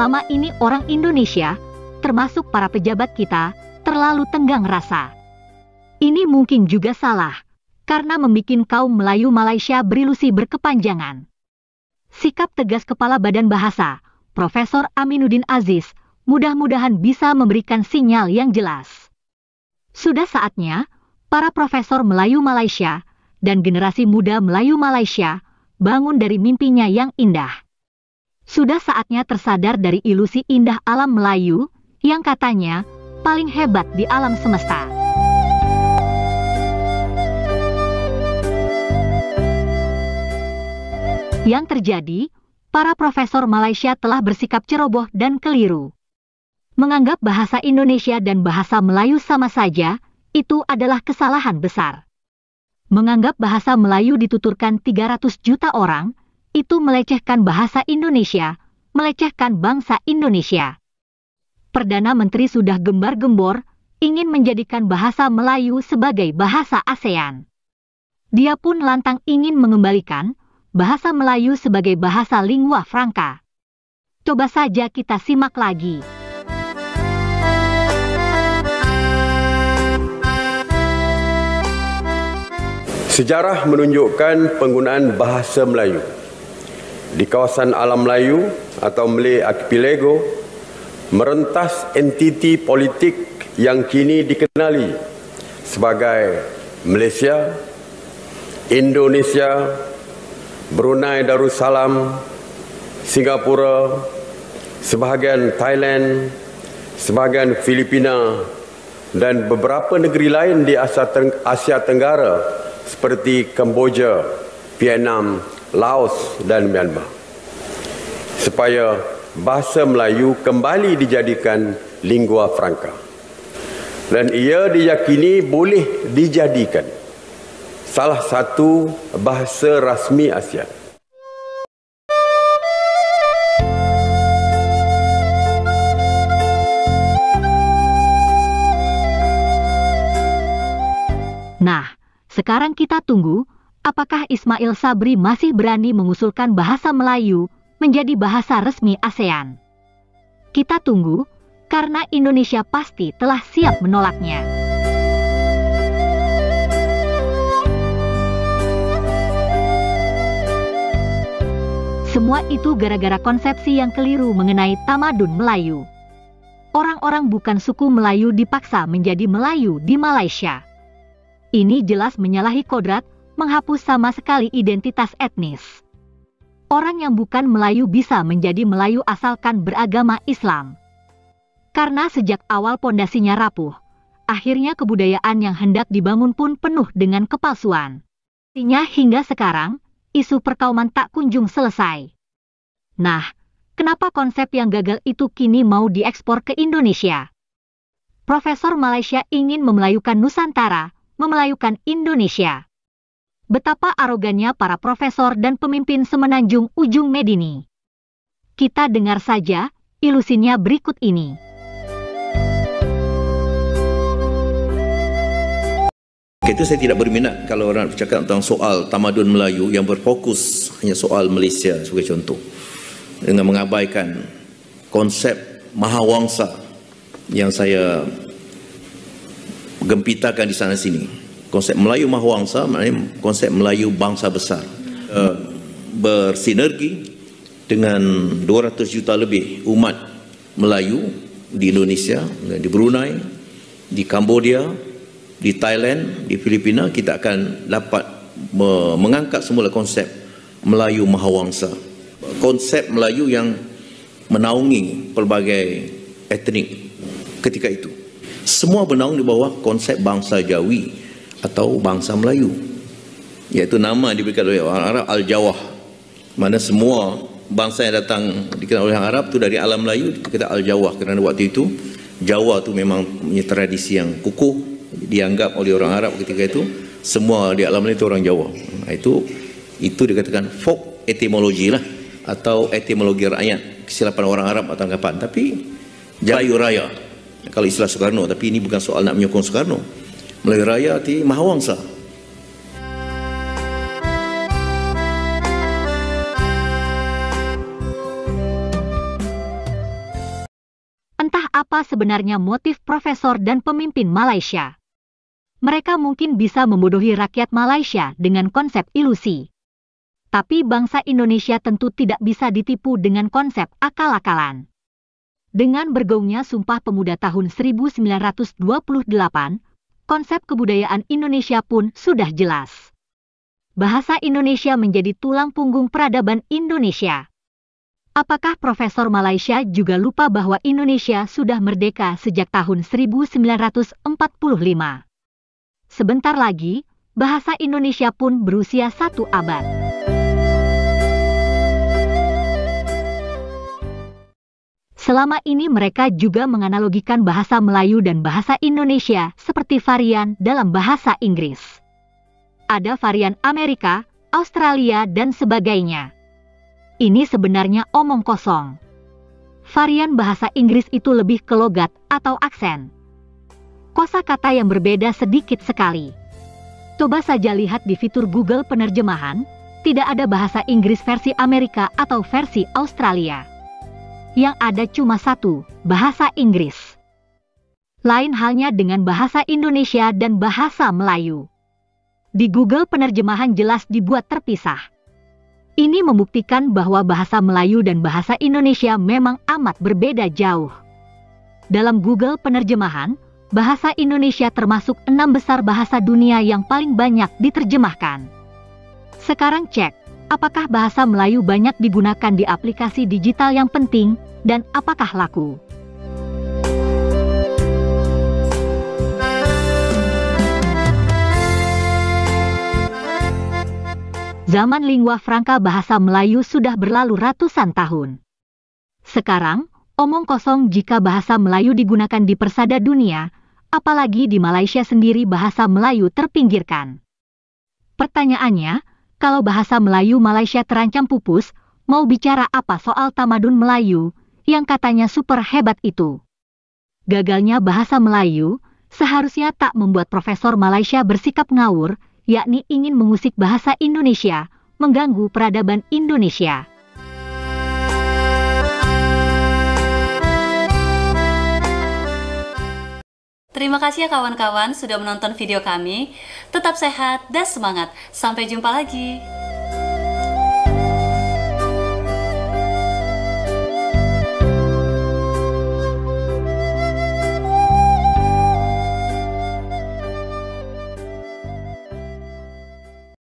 selama ini orang Indonesia, termasuk para pejabat kita, terlalu tenggang rasa. Ini mungkin juga salah, karena membuat kaum Melayu Malaysia berilusi berkepanjangan. Sikap tegas Kepala Badan Bahasa, Profesor Aminuddin Aziz, mudah-mudahan bisa memberikan sinyal yang jelas. Sudah saatnya, para profesor Melayu Malaysia dan generasi muda Melayu Malaysia bangun dari mimpinya yang indah. Sudah saatnya tersadar dari ilusi indah alam Melayu yang katanya paling hebat di alam semesta. Yang terjadi, para profesor Malaysia telah bersikap ceroboh dan keliru. Menganggap bahasa Indonesia dan bahasa Melayu sama saja, itu adalah kesalahan besar. Menganggap bahasa Melayu dituturkan 300 juta orang, itu melecehkan bahasa Indonesia, melecehkan bangsa Indonesia. Perdana Menteri sudah gembar-gembor, ingin menjadikan bahasa Melayu sebagai bahasa ASEAN. Dia pun lantang ingin mengembalikan bahasa Melayu sebagai bahasa lingua franca. Coba saja kita simak lagi. Sejarah menunjukkan penggunaan bahasa Melayu di kawasan alam Melayu atau Malay Archipelago merentas entiti politik yang kini dikenali sebagai Malaysia, Indonesia, Brunei Darussalam, Singapura, sebahagian Thailand, sebahagian Filipina, dan beberapa negeri lain di Asia Tenggara seperti Kemboja, Vietnam, Laos, dan Myanmar. Supaya bahasa Melayu kembali dijadikan lingua franca. Dan ia diyakini boleh dijadikan salah satu bahasa rasmi ASEAN. Nah, sekarang kita tunggu, apakah Ismail Sabri masih berani mengusulkan bahasa Melayu menjadi bahasa resmi ASEAN? Kita tunggu, karena Indonesia pasti telah siap menolaknya. Semua itu gara-gara konsepsi yang keliru mengenai tamadun Melayu. Orang-orang bukan suku Melayu dipaksa menjadi Melayu di Malaysia. Ini jelas menyalahi kodrat, menghapus sama sekali identitas etnis. Orang yang bukan Melayu bisa menjadi Melayu asalkan beragama Islam. Karena sejak awal pondasinya rapuh, akhirnya kebudayaan yang hendak dibangun pun penuh dengan kepalsuan. Artinya hingga sekarang, isu perkauman tak kunjung selesai. Nah, kenapa konsep yang gagal itu kini mau diekspor ke Indonesia? Profesor Malaysia ingin memelayukan Nusantara, memelayukan Indonesia. Betapa arogannya para profesor dan pemimpin semenanjung ujung Medini. Kita dengar saja ilusinya berikut ini. Itu saya tidak berminat kalau orang bercakap tentang soal tamadun Melayu yang berfokus hanya soal Malaysia sebagai contoh, dengan mengabaikan konsep mahawangsa yang saya gempitakan di sana sini. Konsep Melayu mahawangsa maknanya konsep Melayu bangsa besar, bersinergi dengan 200 juta lebih umat Melayu di Indonesia, di Brunei, di Kamboja, di Thailand, di Filipina. Kita akan dapat mengangkat semula konsep Melayu mahawangsa, konsep Melayu yang menaungi pelbagai etnik ketika itu. Semua bernaung di bawah konsep bangsa Jawi atau bangsa Melayu, iaitu nama diberikan oleh orang Arab Al-Jawah, mana semua bangsa yang datang dikenal oleh orang Arab itu dari alam Melayu kita Al-Jawah, kerana waktu itu Jawa itu memang punya tradisi yang kukuh, dianggap oleh orang Arab ketika itu semua di alam itu orang Jawa. Itu dikatakan folk etimologi lah, atau etimologi rakyat, kesilapan orang Arab atau anggapan. Tapi Melayu Raya kalau istilah Soekarno, tapi ini bukan soal nak menyokong Soekarno. Melayu Raya arti mahawangsa. Entah apa sebenarnya motif profesor dan pemimpin Malaysia. Mereka mungkin bisa membodohi rakyat Malaysia dengan konsep ilusi. Tapi bangsa Indonesia tentu tidak bisa ditipu dengan konsep akal-akalan. Dengan bergaungnya Sumpah Pemuda tahun 1928, konsep kebudayaan Indonesia pun sudah jelas. Bahasa Indonesia menjadi tulang punggung peradaban Indonesia. Apakah Profesor Malaysia juga lupa bahwa Indonesia sudah merdeka sejak tahun 1945? Sebentar lagi, bahasa Indonesia pun berusia 1 abad. Selama ini mereka juga menganalogikan bahasa Melayu dan bahasa Indonesia seperti varian dalam bahasa Inggris. Ada varian Amerika, Australia, dan sebagainya. Ini sebenarnya omong kosong. Varian bahasa Inggris itu lebih ke logat atau aksen. Kosakata yang berbeda sedikit sekali. Coba saja lihat di fitur Google penerjemahan, tidak ada bahasa Inggris versi Amerika atau versi Australia. Yang ada cuma satu, bahasa Inggris. Lain halnya dengan bahasa Indonesia dan bahasa Melayu. Di Google penerjemahan jelas dibuat terpisah. Ini membuktikan bahwa bahasa Melayu dan bahasa Indonesia memang amat berbeda jauh. Dalam Google penerjemahan, bahasa Indonesia termasuk 6 besar bahasa dunia yang paling banyak diterjemahkan. Sekarang cek, apakah bahasa Melayu banyak digunakan di aplikasi digital yang penting, dan apakah laku? Zaman lingua franca bahasa Melayu sudah berlalu ratusan tahun. Sekarang, omong kosong jika bahasa Melayu digunakan di persada dunia, apalagi di Malaysia sendiri bahasa Melayu terpinggirkan. Pertanyaannya, kalau bahasa Melayu Malaysia terancam pupus, mau bicara apa soal tamadun Melayu, yang katanya super hebat itu? Gagalnya bahasa Melayu, seharusnya tak membuat Profesor Malaysia bersikap ngawur, yakni ingin mengusik bahasa Indonesia, mengganggu peradaban Indonesia. Terima kasih ya kawan-kawan sudah menonton video kami. Tetap sehat dan semangat. Sampai jumpa lagi.